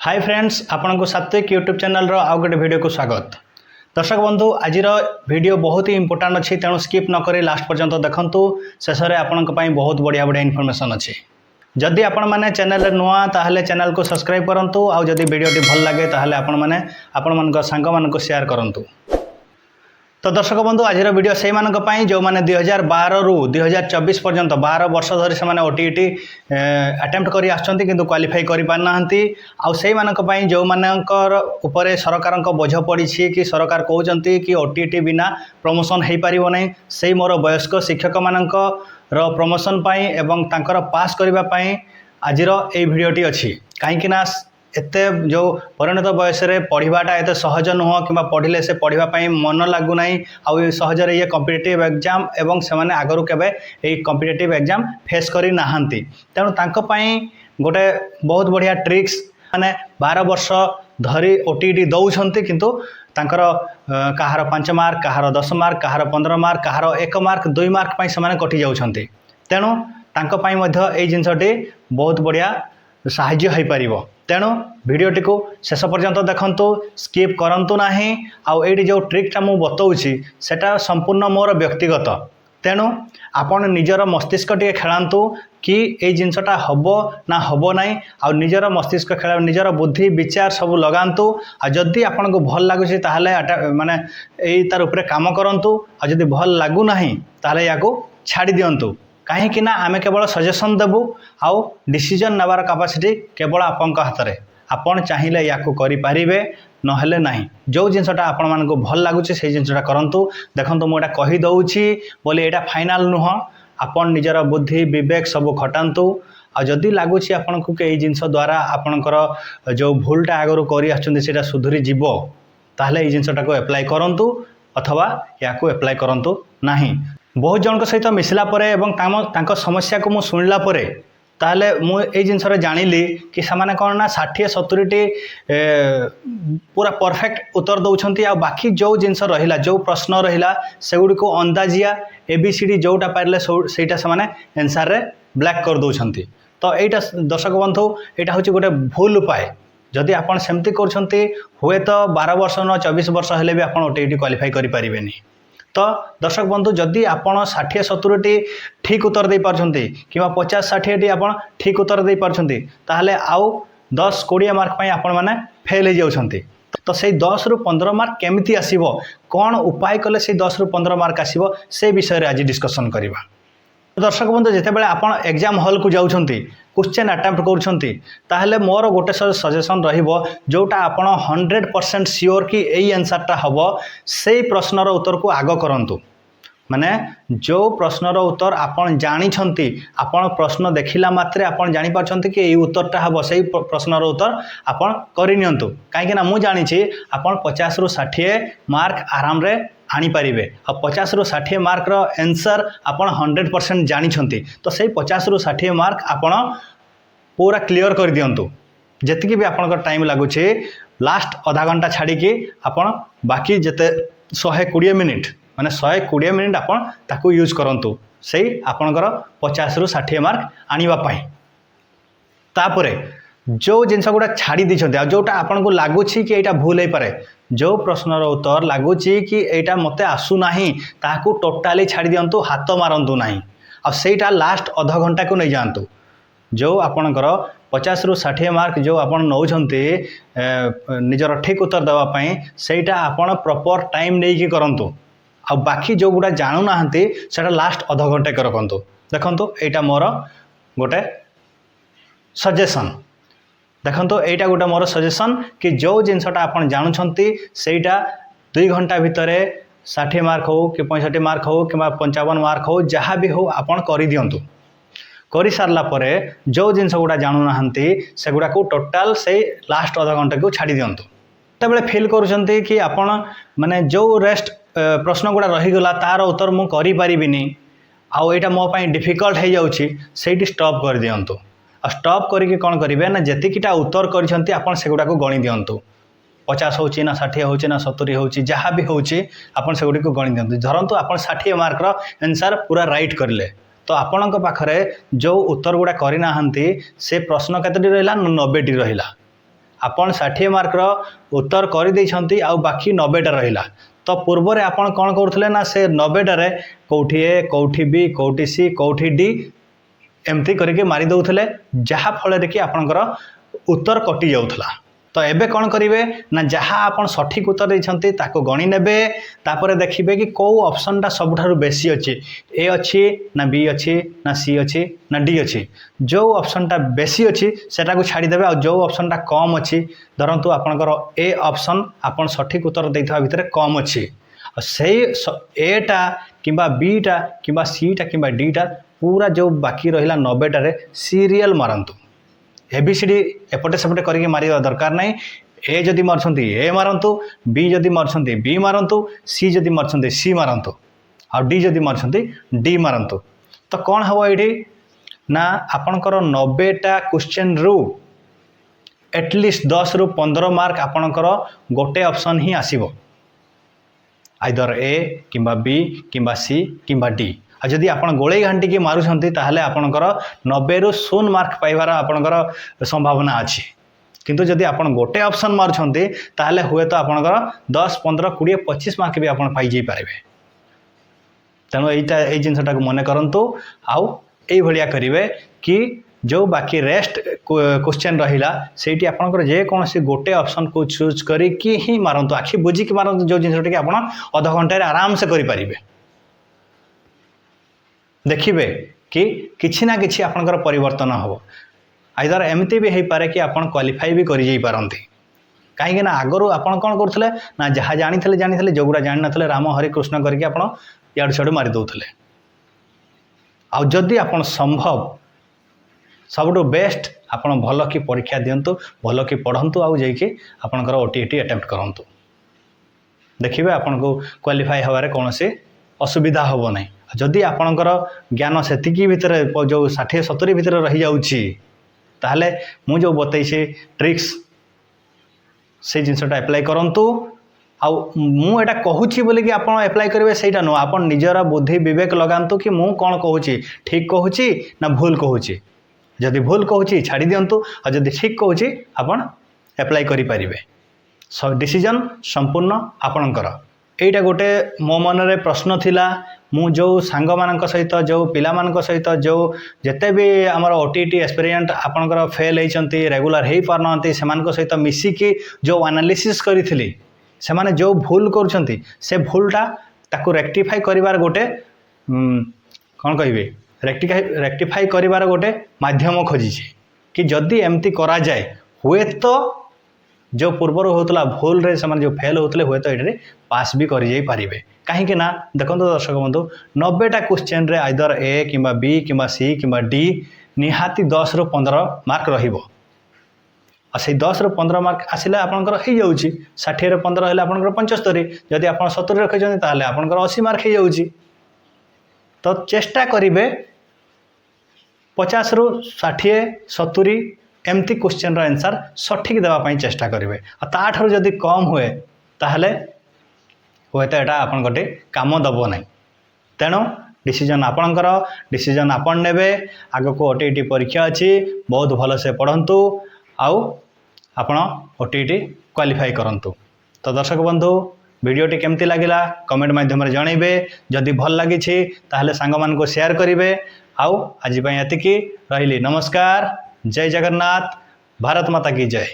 Hi friends, आपण को सात्विक यूट्यूब चैनल रो आउ गोटे वीडियो को स्वागत। दर्शक बंधु, आज वीडियो बहुत ही इंपोर्टेंट अच्छी, तेणु स्किप न करी लास्ट पर्यंत देखंतु। शेष में आपण बहुत बढ़िया बढ़िया इनफॉरमेशन अच्छी। जदि आपण मैंने चैनल नुआ ताहले चैनल को सब्सक्राइब करंतु, आउ जदि वीडियो भल लगे ताहले आपण मैंने आपण मन सांग मान को शेयर करंतु। तो दर्शक बंधु, आज वीडियो से मानी जो मैंने 2012 रु 2024 पर्यंत 12 वर्ष धरी से ओटीईटी अटेम्प्ट कर आसुँच क्वालिफाई कर पारना आई जो मानकर उपरे सरकार बोझ पड़ी कि सरकार कहते कि ओटीईटी बिना प्रमोशन हो पार नहीं। से मोर वयस्क शिक्षक मान प्रमोशन एवं तांकर पास करने आज ये भिडटी अच्छी कहीं एते जो परिणत बयस पढ़ाटा एत सहज नुह कि पढ़ले से पढ़ाई मन लगुना आउ सहजरे ये कॉम्पिटिटिव एग्जाम एवं से आगरू केबे ये कॉम्पिटिटिव एग्जाम फेस करी नाहंती। तेणु तांको गोटे बहुत बढ़िया ट्रिक्स माने 12 वर्ष धरी ओटीईटी दौरान किंतु तांकर कहार 5 मार्क, कहार 10 मार्क, कहार 15 मार्क, कहार 1 मार्क 2 मार्क से कटि जाउछंती। तेणु तांको पई मध्य एई जिनसटी बहुत बढ़िया साहाय्य हो पारिबो। तेणु भिडटी को शेष पर्यंत देखंतु, स्किप करंतु नाही। आउ एडी जो ट्रिकटा मु बतौछि सेटा संपूर्ण मोर व्यक्तिगत। तेणु आपण निजर मस्तिष्क टे खेलांतु कि ए जिनसटा हबो ना हबो नाही। आउ निजर मस्तिष्क खेला, निजर बुद्धि विचार सब लगांतु। आ जदि आपन को भल लागुछि ताहले माने एई तार ऊपर काम करंतु। आ जदि भल लागु नाही ताहले याको छाड़ी दियंतु। कहीं ना आमे केवल सजेशन देबू, आउ डिसीजन नबार कैपेसिटी केवल आपन हाथ में। आपन चाहिए या करें नहेले नहीं। जो जिनसटा आपण मान को भल लगुच से जिनसटा करंतु। देखंतु मुझे कही दउछि बोले एटा फाइनल नुह। आपन निजर बुद्धि विवेक सब खटांतु। आ जदि लगुच आपन को ए जिनस द्वारा आपनकर जो भूलटा आगरू करि आछुंदी सेटा सुधरी जीवो, ताहले ए जिनसटा को अप्लाई करंतु अथवा या को अप्लाई करंतु नाही। बहुत जन सहित मिसला परे एवं तांको समस्या को मु सुनला परे ताहले मु ए जिनस जानिली कि सामाने कौन ना 60-70टी पूरा परफेक्ट उत्तर दौरान। आ बाकी जो जिनस रहिला, जो प्रश्न रहिला सेगुडी को अंदाजिया एबीसीडी जोटा पारे सेटा से आंसर रे ब्लैक कर दौरान। तो एटा दर्शक बंधु, यहाँ हूँ गोटे भूल उपाय। जदि आपन सेमती करछंती हुए तो 12 वर्ष न 24 वर्ष हेले भी आपन ओटीईटी क्वालिफाई करि परिबेनी। तो दर्शक बंधु, जदि आपन 60-70टी ठीक उत्तर दे पारछंती कि 50-60टी आपन ठीक उत्तर दे पारछंती, ताहले आउ 10-20 मार्क पई आपन माने फेल हो जाउछंती। तो से 10 रु 15 मार्क केमिति आसीबो, कोन उपाय कले से 10 रु 15 मार्क आसीबो, से विषय रे आज डिस्कशन करबा। दर्शक बंधु, जितेबाला आपण एग्जाम हॉल को जाउछंती, क्वेश्चन अटेम्प्ट करूछंती, ताहले मोर गोटे सजेशन रहिबो जोटा आपण 100% श्योर कि एई आंसरटा हबो, से प्रश्नर उत्तर को आग करंतु। माने जो प्रश्नर उत्तर आपण जानी छंती, आपण प्रश्न देखिला मात्रे आपण जानि पाछंती कि एई उत्तरटा हबो, सेई प्रश्नर उत्तर आपण करि नियंतु। काहे कि ना मु जानि छी आपण 50 रु 60 मार्क आराम रे आनी पारिबे। आ 50 रु 60 मार्क रो आंसर आपण 100% जानि छंती, तो सेई 50 रु 60 मार्क आपण पूरा क्लियर कर दियंतु। जतिकि भी आपण टाइम लागुछे लास्ट आधा घंटा छाड़ी कि आपण बाकी जते 120 मिनिट माने 120 मिनिट आपण ताकू यूज करंतु, सेई आपणकर 50 रु 60 मार्क आनिबा पई। तापरे जो जिनस गुड़ा छाड़ी दीछंती, जोटा आपन को लागुछि कि एटा भूल हो पारे, जो प्रश्नर उत्तर लागुछि कि एटा मते आसु नाही, ताकू टोटाली छाड़ी दियंतु, हाथ मारंतु नाही। आ सेटा लास्ट आधा घंटा को नहीं जानतु। जो आपणकर 50 रु 60 मार्क जो आपन नौछंती निजर ठीक उत्तर देवा पई, सेटा आपन प्रॉपर टाइम नै कि करंतु। आ बाकी जो गुड़ा जानू नाहंती सेटा लास्ट आधा घंटा के रखंतु। देखंतु एटा मोर गोटे सजेशन। देखंतु एटा गोटे मोर सजेशन कि जो जिनसटा आपन जानुछंती सेटा 2 घंटा भितरे 60 मार्क हो कि 65 मार्क हो कि 55 मार्क हो, जहाँ भी हो आपन करि दियंतु। करि सारला परे जो जिनस गुड़ा जानू नाहंती से गुड़ा को टोटाल से लास्ट आधा घंटा को छाड़ी दियंतु। तबले फील करूछंती कि आपन माने जो रेस्ट प्रश्न गुड़ा रही गला तार उत्तर मु करि परिबिनी, आउ एटा मो पई डिफिकल्ट हो जाउछि, सेठी स्टॉप कर दियंतु। आ स्टॉप करके कौन करेंगे ना, जेतिकिटा उत्तर करिसेंती आपन सेगुड़ा को गणी दियंतु। 50 होची ना 60 होची ना 70 होची, जहाँ भी होची आपन सेगुड़ी को गणी दियंतु। धरंतु आपन 60 मार्क रो आंसर पूरा राइट करले, तो आपनक पाखरे जो उत्तर गुड़ा करि नाहंती से प्रश्न केतटी रहिला 90टी रहिला। आपण 60 मार्क उत्तर कर देइछंती आ बाकी 90टा रहिला तो पूर्व आपण कौन करुले ना से 90टारे कौटी ए कौटी बी कौटी सी कौटी डी एमती करके मारी दउथले जहा फल कि आपणकर उत्तर कटि जाउथला तो एबे कौन करेंगे ना जहाँ आपन सठिक उत्तर देइछंती ताको गणी नेबे तापरे देखिबे कि कौ ऑप्शनटा सबुठारु बेसी अछि ए अछि ना बी अछि ना सी अछि ना डी अछि जो ऑप्शनटा बेसी अछि सेटा को छाड़ी देबे आ जो ऑप्शनटा कम अछि धरंतु आपनकर ए ऑप्शन आपन सठिक उत्तर देइथवा भितरे कम अछि सेही एटा किंबा बीटा किंबा सीटा किंबा डीटा पूरा जो बाकी रहिला 90टारे सीरियल मारंतु एबीसीडी एपटे सेपटे करके मारिया दरकार नहीं ए जदि मारछंती ए मारंतु बी जदि मारछंती बी मारंतु सी जदि मारछंती सी मारंतु आ डी जदि मारछंती डी मारंतु तो कौन हबो एठी ना आपनकर 90टा क्वेश्चन रु एटलिस्ट 10 रु 15 मार्क आपनकर गोटे ऑप्शन ही आसीबो आइदर ए किंबा बी किंबा सी किंबा डी आ जदि आपण गोले घांटी की मारुछंती ताहले आपणकर 90 रु 0 मार्क पाइबार आपणकर संभावना अछि किंतु जदि आपण गोटे ऑप्शन मारुछंती ताहले हुए तो आपणकर 10 15 20 25 मार्क भी आपण पाई जाई पारिबे तेणु एटा ए जिनसटा को मने करंतु आउ एई भलिया करिवे कि जो बाकी रेस्ट क्वेश्चन रहिला सेठी आपणकर जे कोनसी गोटे ऑप्शन को चूज करी कि ही मारंतु आखि बुझी कि मारंतु जो जिनसटा कि आपण आधा घंटा रे आराम से करि पारिबे देखिए कि किछि ना किछि आपनकर परिवर्तन हो आइदर एमती भी हो पारे कि आपन क्वालिफाई भी करि जाई पारंती कहीं ना आगरू आपन कौन करथले ना जहाँ जानी जोगुड़ा जान नथले राम हरि कृष्ण करके आपन याडू छाडू मारी दउथले आ जदि आपन संभव सबुठु बेस्ट आपन भल कि परीक्षा दियंतु भल कि पढ़ंतु आउ जाइके आपनकर ओटीईटी अटेम्प्ट करंतु देखिबे आपन को क्वालिफाई हवारे कोनोसी असुविधा होबो नै जदि आपणकर ज्ञान सेतिकी भितर जो 60-70 भितर रही जाउछि ताहले मु जो बतैछि ट्रिक्स से जिनसटा अप्लाई करंतु आ मु एटा कहूछि बोली कि आपण अप्लाई करिवे सेटा न आपण निजरा बुद्धि विवेक लगांतु कि मु कोन कहूछि ठीक कहूछि ना भूल कहूछि जदि भूल कहूछि छाड़ी दियंतु आ जदि ठीक कहूछि आपण अप्लाई करि परिबे सो डिसीजन संपूर्ण आपणकर एटा गोटे मो मनरे प्रश्न थिला मु जो सांग मानक सहित जो पिला मानक सहित जो जेते भी आमर ओटीटी एस्पिरेंट आपनकर फेल होइचंती रेगुलर हेई पारनंती सेमानक सहित मिसिकी जो एनालिसिस करिथिली सेमाने जो भूल करूछंती से भूलटा ताकू रेक्टिफाई करिवार गोटे कोन कहिबे रेक्टिफाई करिवार गोटे माध्यम खोजिछि कि जदि एमती करा जाए हुए तो जो पूर्वर होतला भूल रे समान जो फेल होतले हुए तो एठरे पास भी करि जाई पारिबे कहीं ना देखो दर्शक बंधु 90टा क्वेश्चन रे आइदर ए किंबा बी किंबा सी किंबा डी निहाती 10 रु 15 मार्क रहिबो आ से 10 रु 15 मार्क आसिले आपनकर हे जाउची 60 रे 15 हेले आपनकर 75 जदि आपन 70 रखिजन ताले आपनकर 80 मार्क हे जाउची तो चेष्टा करिवे 50 रु 60 70 एमती क्वेश्चन रो आंसर सठिक देवा पई चेष्टा करिवे आ ताठर जदि कम हुए ताहले हुए तो यहाँ आपन गोटे काम दब ना तेणु डिसीजन आपणकर डिसीजन आपन नेबे आग को ओटीईटी परीक्षा अच्छी बहुत भल से पढ़ंतु आउ आपण ओटीईटी क्वालिफाई करंतु तो दर्शक बंधु वीडियोटी केमती लगिला कमेंट माध्यम जनइबे जदि भल लगी ताहले सांग मान को शेयर करिवे आउ आज एतिकी रहिली नमस्कार जय जगन्नाथ भारत माता की जय।